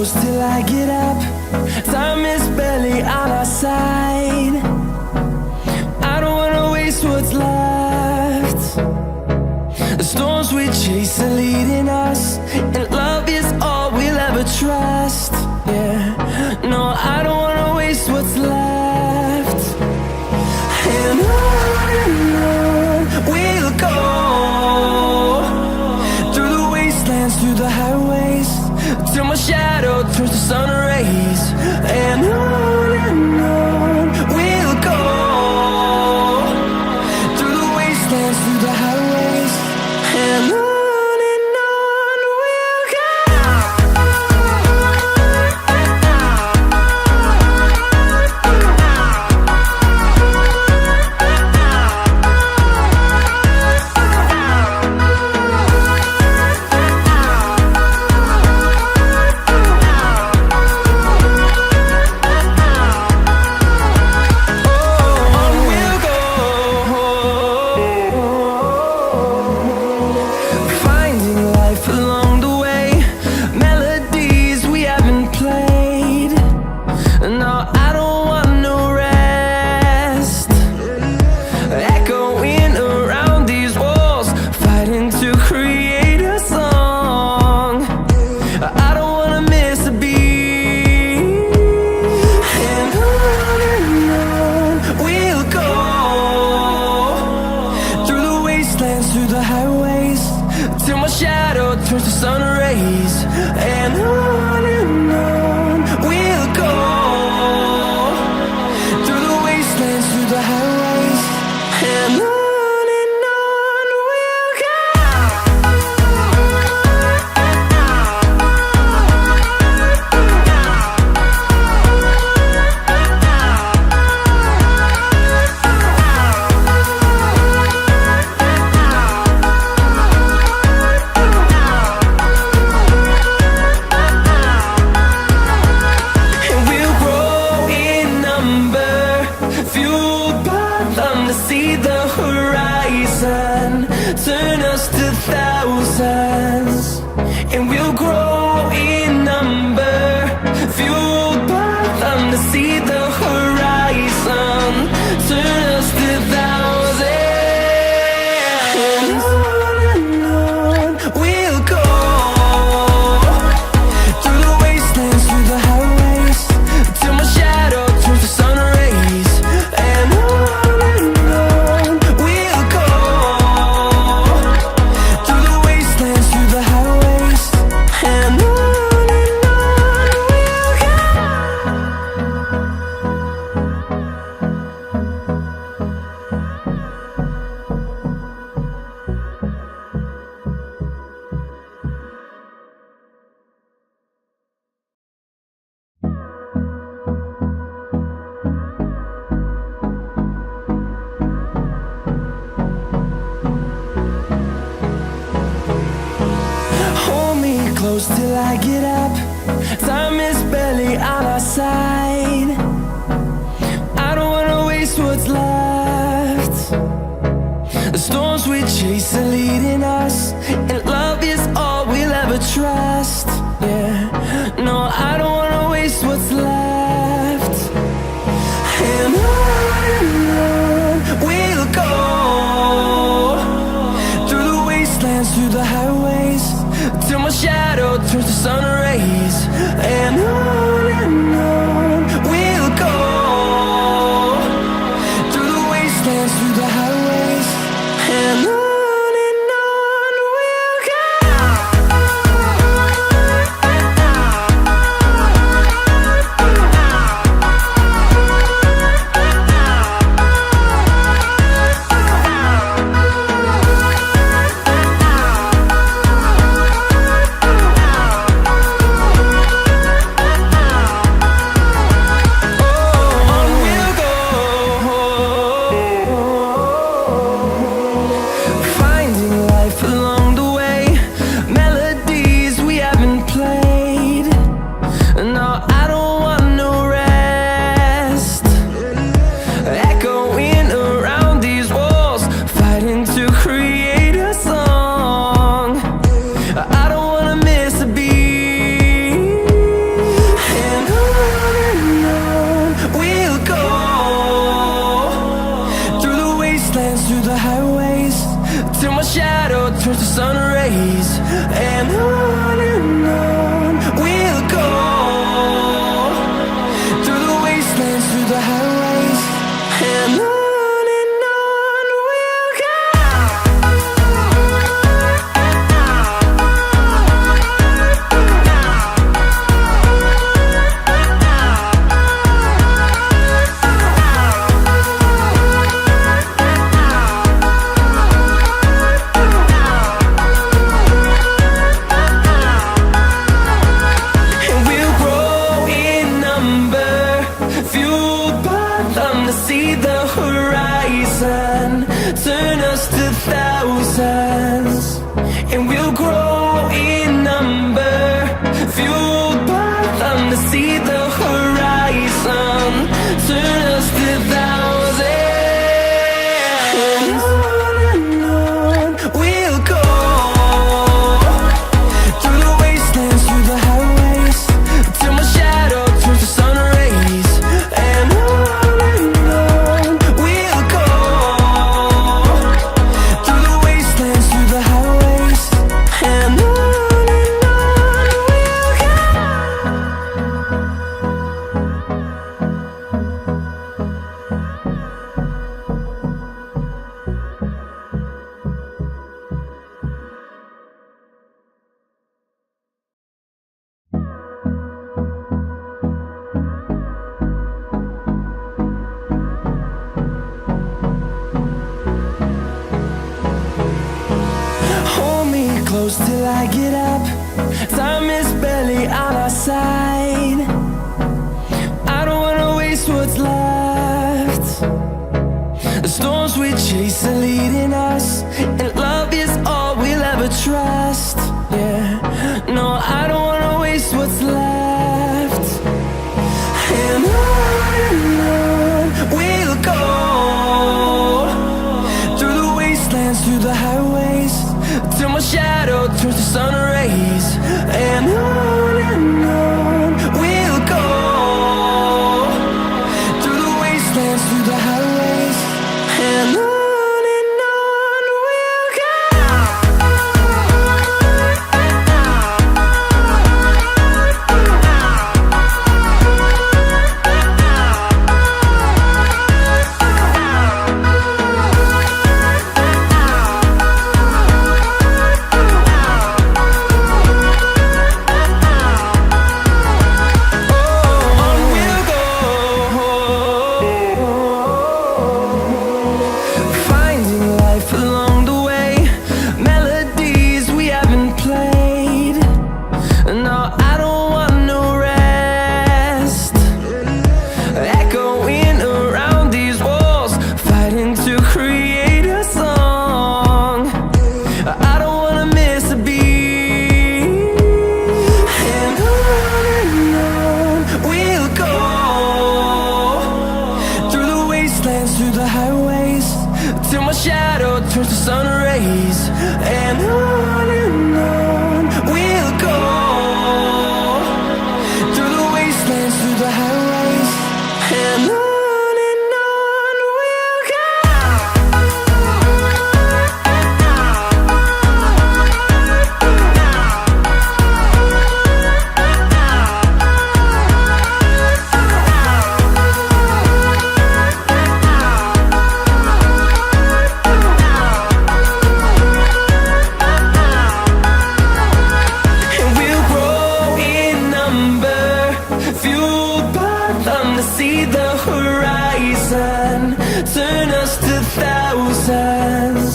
close till I get up. Time is barely on our side. I don't wanna waste what's left. The storms we chase are leading us, and love is all we'll ever trust. Yeah, no, I don't wanna waste what's left. And on we'll go, through the wastelands, through the highways, till my shadow turns to sun rays. And on we'll go, through the wastelands, through the highways, and on we'll go. Through the highways, till my shadow turns to sun rays. And on we'll go, through the wastelands, through the highways, and on we'll go. See the horizon turn us to thousands, and we'll grow in number, fueled by them. To see the horizon turn us to thousands, and on we'll go, through the wastelands, through the highways, till my shadow turns to sun rays. And on close till I get up. Time is barely on our side. I don't wanna waste what's left. The storms we chase are leading us, and love is all we'll ever trust. Yeah, no, I don't wanna waste what's left. And on we'll go, through the wastelands, through the highways, till my shadow turns to sun rays. And on we'll go, through the wastelands, through the highways, and on thousands, and we'll grow in number, fueled by them to see the horizon, turn us to thousands. And on we'll go, through the wastelands, through the highways, till my shadow turns to sun rays. And on we'll go, through the wastelands, through the highways. And on we'll go. Hold me close till I get up. Time is barely on our side. I don't wanna waste what's left. The storms we chase are leading us, and love is all we'll ever trust. Yeah, no, I don't wanna waste what's left. And on we'll go, through the wastelands, through the highways, till my shadow turns to sun rays. And on we'll go, through the wastelands, through the highways. And on we'll go. On we'll go, finding life along the way, melodies we haven't played. No, I don't want no rest, echoing around these walls, fighting to create a song. I don't wanna miss a beat. And on we'll go, through the wastelands, through the highways, till my shadow turns to sun rays. And on we'll go, through the wastelands, through the highways. And on we'll go. And we'll grow in number, fueled by them to see the horizon, turn us to thousands.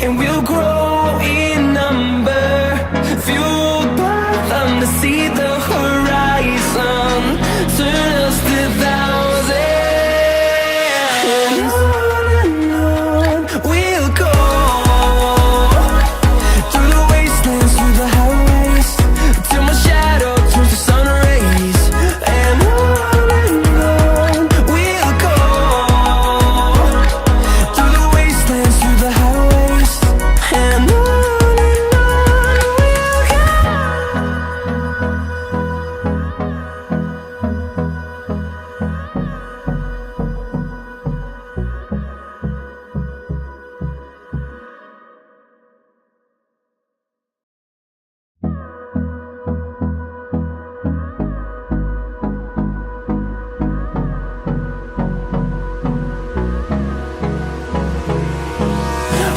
And we'll grow in number, fueled by them to see the horizon, turn us to thousands. And on we'll go, through the wastelands, through the highways, till my shadow turns to sun rays. And on we'll go, through the wastelands, through the highways. And on we'll go.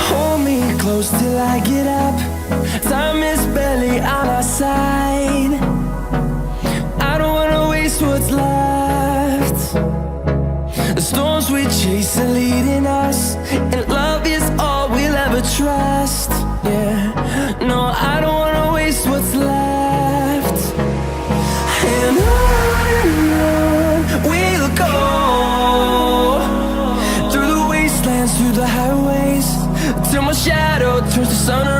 Hold me close till I get up. Time is barely on our side. I don't wanna waste what's left. The storms we chase are leading us, and love is all we'll ever trust. Yeah, no, I don't wanna waste what's left. And on we'll go, through the wastelands, through the highways, till my shadow turns turns to sun